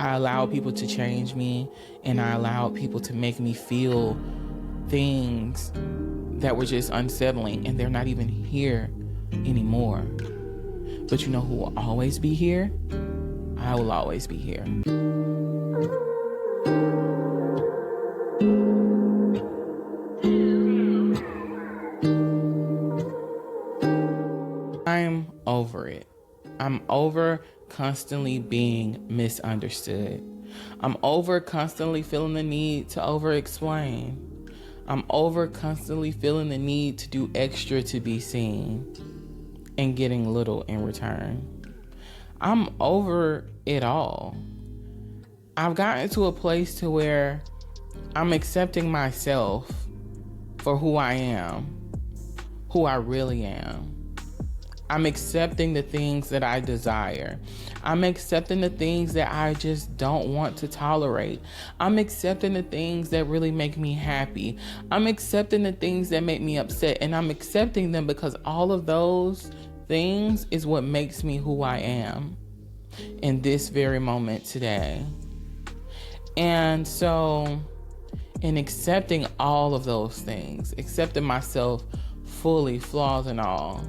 I allowed people to change me, and I allowed people to make me feel things that were just unsettling, and they're not even here anymore. But you know who will always be here? I will always be here. I'm over it. I'm over constantly being misunderstood. I'm over constantly feeling the need to over-explain. I'm over constantly feeling the need to do extra to be seen and getting little in return. I'm over it all. I've gotten to a place to where I'm accepting myself for who I am, who I really am. I'm accepting the things that I desire. I'm accepting the things that I just don't want to tolerate. I'm accepting the things that really make me happy. I'm accepting the things that make me upset, and I'm accepting them because all of those things is what makes me who I am in this very moment today. And so, in accepting all of those things, accepting myself fully, flaws and all,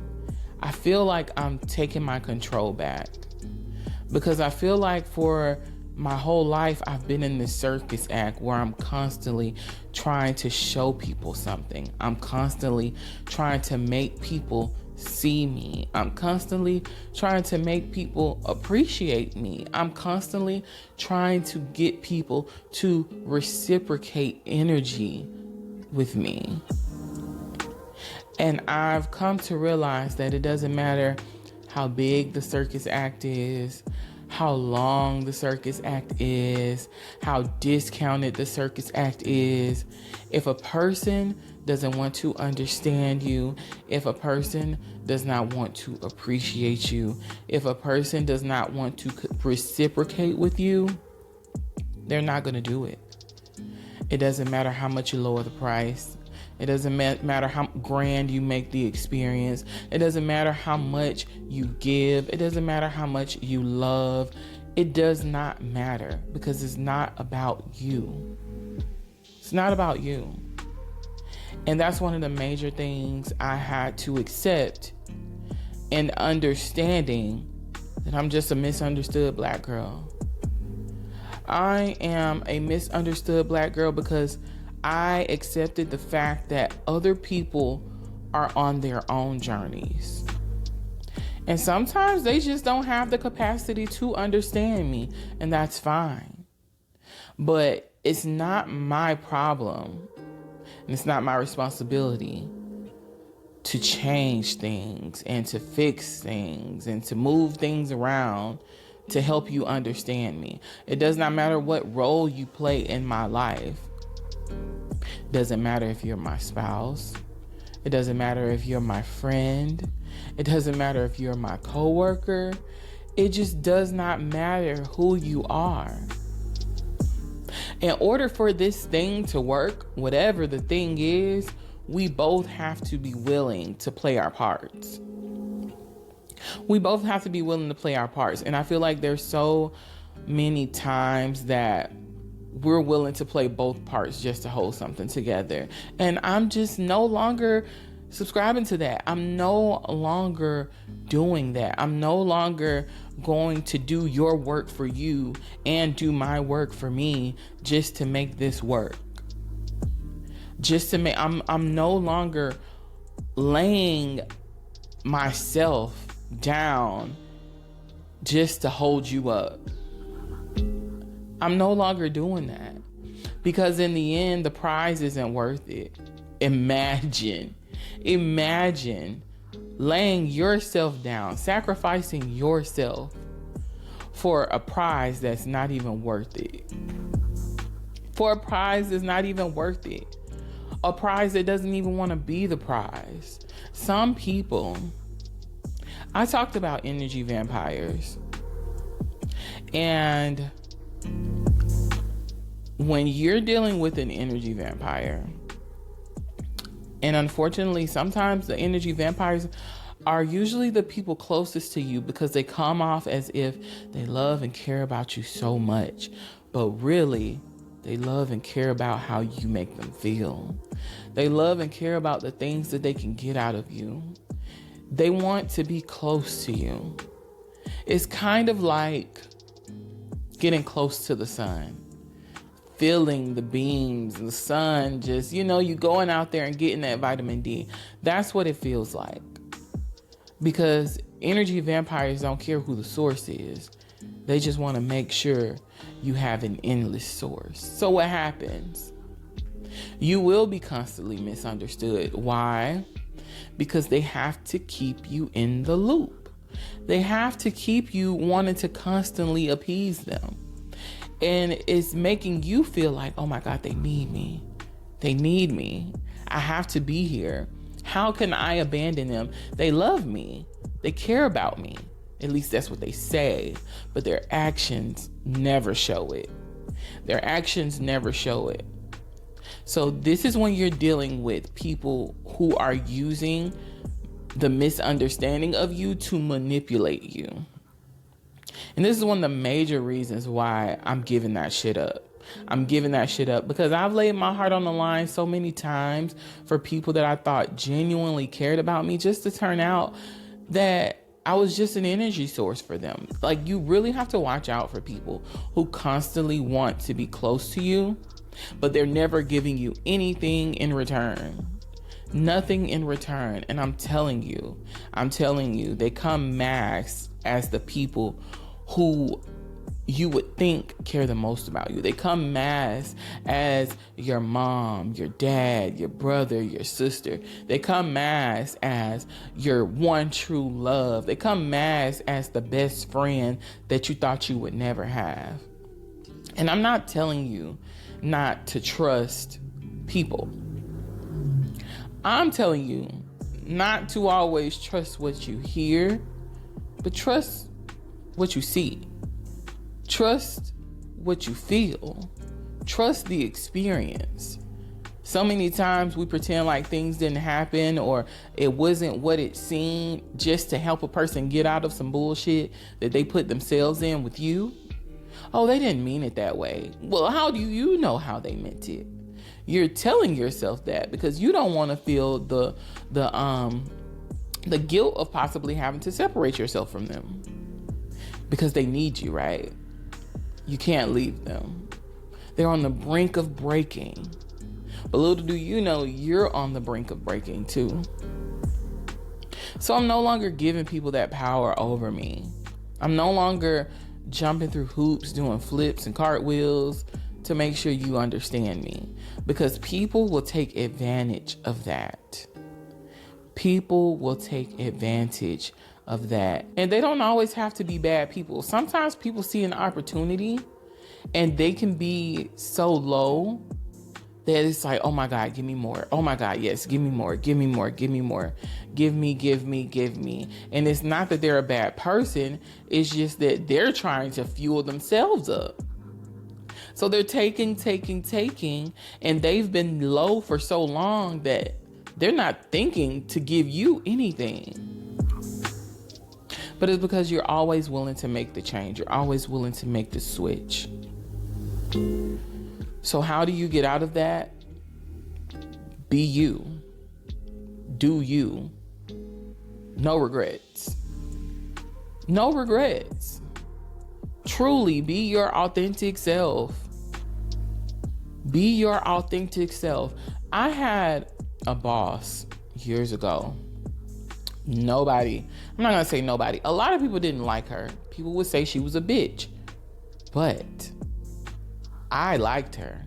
I feel like I'm taking my control back, because I feel like for my whole life I've been in this circus act where I'm constantly trying to show people something. I'm constantly trying to make people see me. I'm constantly trying to make people appreciate me. I'm constantly trying to get people to reciprocate energy with me. And I've come to realize that it doesn't matter how big the circus act is, how long the circus act is, how discounted the circus act is. If a person doesn't want to understand you, if a person does not want to appreciate you, if a person does not want to reciprocate with you, they're not going to do it. It doesn't matter how much you lower the price. It doesn't matter how grand you make the experience. It doesn't matter how much you give. It doesn't matter how much you love. It does not matter, because it's not about you. It's not about you. And that's one of the major things I had to accept in understanding that I'm just a misunderstood Black girl. I am a misunderstood Black girl because I accepted the fact that other people are on their own journeys. And sometimes they just don't have the capacity to understand me, and that's fine. But it's not my problem, and it's not my responsibility to change things and to fix things and to move things around to help you understand me. It does not matter what role you play in my life. It doesn't matter if you're my spouse. It doesn't matter if you're my friend. It doesn't matter if you're my coworker. It just does not matter who you are. In order for this thing to work, whatever the thing is, we both have to be willing to play our parts. We both have to be willing to play our parts. And I feel like there's so many times that we're willing to play both parts just to hold something together. And I'm just no longer subscribing to that. I'm no longer doing that. I'm no longer going to do your work for you and do my work for me just to make this work. I'm no longer laying myself down just to hold you up. I'm no longer doing that, because in the end, the prize isn't worth it. Imagine laying yourself down, sacrificing yourself for a prize that's not even worth it. For a prize that's not even worth it. A prize that doesn't even want to be the prize. Some people, I talked about energy vampires. And when you're dealing with an energy vampire, and unfortunately, sometimes the energy vampires are usually the people closest to you, because they come off as if they love and care about you so much, but really they love and care about how you make them feel. They love and care about the things that they can get out of you. They want to be close to you. It's kind of like getting close to the sun, feeling the beams, the sun, just, you going out there and getting that vitamin D. That's what it feels like. Because energy vampires don't care who the source is. They just want to make sure you have an endless source. So what happens? You will be constantly misunderstood. Why? Because they have to keep you in the loop. They have to keep you wanting to constantly appease them. And it's making you feel like, oh my God, they need me. They need me. I have to be here. How can I abandon them? They love me. They care about me. At least that's what they say. But their actions never show it. Their actions never show it. So this is when you're dealing with people who are using the misunderstanding of you to manipulate you. And this is one of the major reasons why I'm giving that shit up. I'm giving that shit up because I've laid my heart on the line so many times for people that I thought genuinely cared about me, just to turn out that I was just an energy source for them. Like, you really have to watch out for people who constantly want to be close to you, but they're never giving you anything in return. Nothing in return. And I'm telling you, they come masked as the people who you would think care the most about you. They come masked as your mom, your dad, your brother, your sister. They come masked as your one true love. They come masked as the best friend that you thought you would never have. And I'm not telling you not to trust people. I'm telling you not to always trust what you hear, but trust what you see. Trust what you feel. Trust the experience. So many times we pretend like things didn't happen or it wasn't what it seemed, just to help a person get out of some bullshit that they put themselves in with you. Oh, they didn't mean it that way. Well, how do you know how they meant it? You're telling yourself that because you don't want to feel the guilt of possibly having to separate yourself from them, because they need you, right? You can't leave them. They're on the brink of breaking. But little do you know, you're on the brink of breaking too. So I'm no longer giving people that power over me. I'm no longer jumping through hoops, doing flips and cartwheels to make sure you understand me, because people will take advantage of that. People will take advantage of that. And they don't always have to be bad people. Sometimes people see an opportunity and they can be so low that it's like, oh my God, give me more. Oh my God, yes, give me more, give me more, give me more. Give me, give me, give me. And it's not that they're a bad person. It's just that they're trying to fuel themselves up. So they're taking, and they've been low for so long that they're not thinking to give you anything. But it's because you're always willing to make the change. You're always willing to make the switch. So how do you get out of that? Be you. Do you. No regrets. No regrets. Truly be your authentic self. Be your authentic self. I had a boss years ago. I'm not gonna say nobody. A lot of people didn't like her. People would say she was a bitch. But I liked her.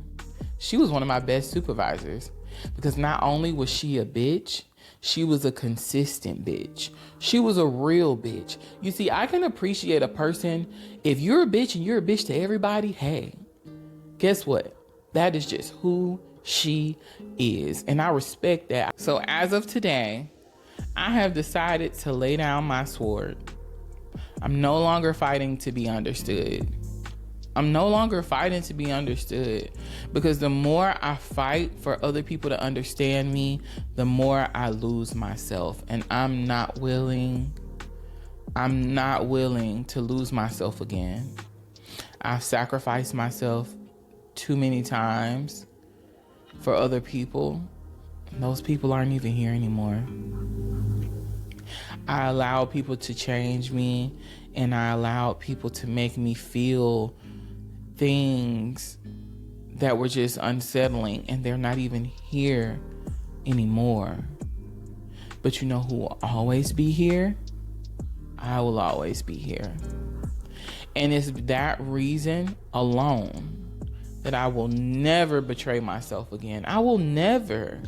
She was one of my best supervisors, because not only was she a bitch, she was a consistent bitch. She was a real bitch. You see, I can appreciate a person. If you're a bitch and you're a bitch to everybody, hey, guess what? That is just who she is. And I respect that. So as of today, I have decided to lay down my sword. I'm no longer fighting to be understood. I'm no longer fighting to be understood, because the more I fight for other people to understand me, the more I lose myself. And I'm not willing to lose myself again. I've sacrificed myself too many times for other people. Those people aren't even here anymore. I allowed people to change me, and I allowed people to make me feel things that were just unsettling, and they're not even here anymore. But you know who will always be here? I will always be here. And it's that reason alone that I will never betray myself again. I will never.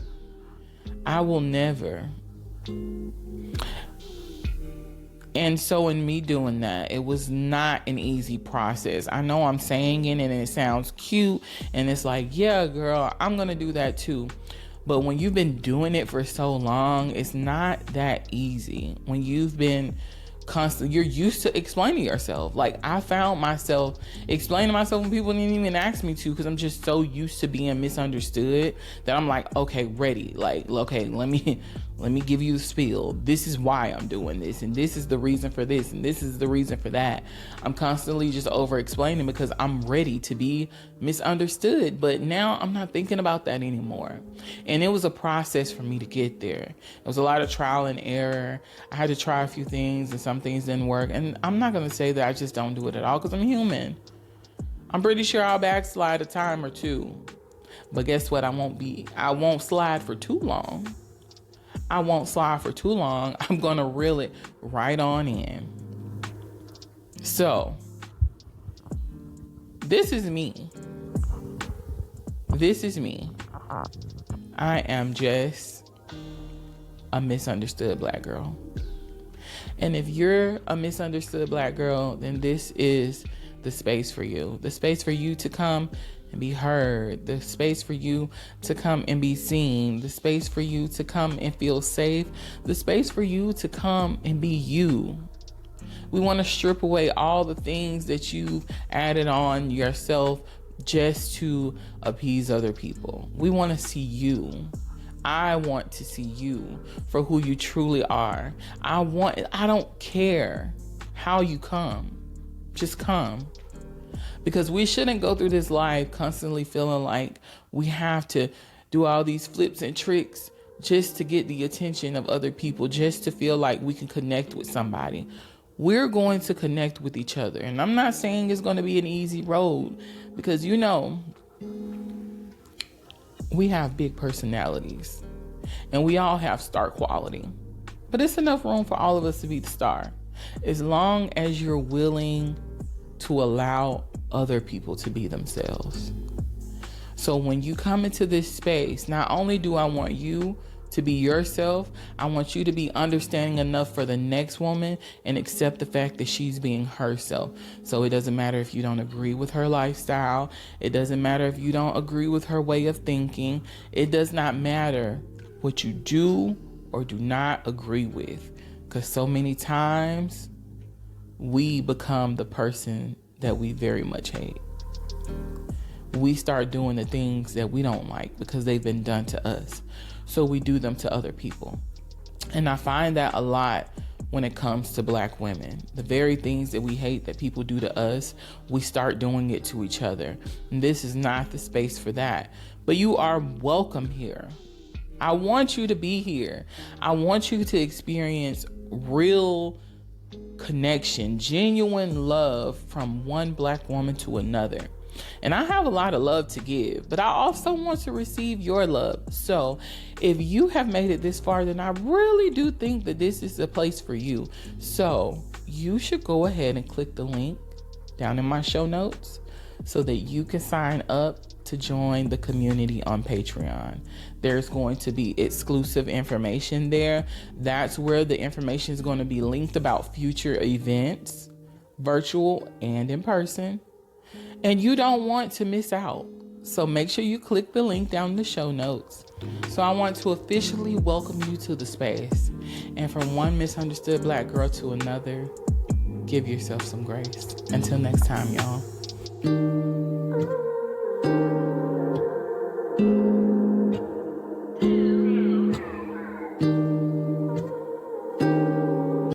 And so in me doing that, it was not an easy process. I know I'm saying it and it sounds cute, and it's like, yeah, girl, I'm going to do that too. But when you've been doing it for so long, it's not that easy. When you've been constantly, you're used to explaining yourself. Like, I found myself explaining myself when people didn't even ask me to, because I'm just so used to being misunderstood that I'm like, okay, ready. Like, okay, let me give you the spiel. This is why I'm doing this, and this is the reason for this, and this is the reason for that. I'm constantly just over explaining because I'm ready to be misunderstood. But now I'm not thinking about that anymore. And it was a process for me to get there. It was a lot of trial and error. I had to try a few things, and some things didn't work. And I'm not going to say that I just don't do it at all, because I'm human. I'm pretty sure I'll backslide a time or two. But guess what? I won't slide for too long. I won't slide for too long. I'm going to reel it right on in. So, this is me. This is me. I am just a misunderstood Black girl. And if you're a misunderstood Black girl, then this is the space for you. The space for you to come and be heard. The space for you to come and be seen. The space for you to come and feel safe. The space for you to come and be you. We want to strip away all the things that you've added on yourself just to appease other people. We want to see you. I want to see you for who you truly are. I don't care how you come. Just come. Because we shouldn't go through this life constantly feeling like we have to do all these flips and tricks just to get the attention of other people, just to feel like we can connect with somebody. We're going to connect with each other. And I'm not saying it's going to be an easy road, because, you know, we have big personalities and we all have star quality. But it's enough room for all of us to be the star, as long as you're willing to allow other people to be themselves. So when you come into this space, not only do I want you to be yourself, I want you to be understanding enough for the next woman and accept the fact that she's being herself. So it doesn't matter if you don't agree with her lifestyle. It doesn't matter if you don't agree with her way of thinking. It does not matter what you do or do not agree with, because so many times we become the person that we very much hate. We start doing the things that we don't like because they've been done to us. So we do them to other people. And I find that a lot when it comes to Black women. The very things that we hate that people do to us, we start doing it to each other. And this is not the space for that. But you are welcome here. I want you to be here. I want you to experience real connection, genuine love from one Black woman to another. And I have a lot of love to give, but I also want to receive your love. So if you have made it this far, then I really do think that this is a place for you. So you should go ahead and click the link down in my show notes so that you can sign up to join the community on Patreon. There's going to be exclusive information there. That's where the information is going to be linked about future events, virtual and in person. And you don't want to miss out. So make sure you click the link down in the show notes. So I want to officially welcome you to the space. And from one misunderstood Black girl to another, give yourself some grace. Until next time, y'all.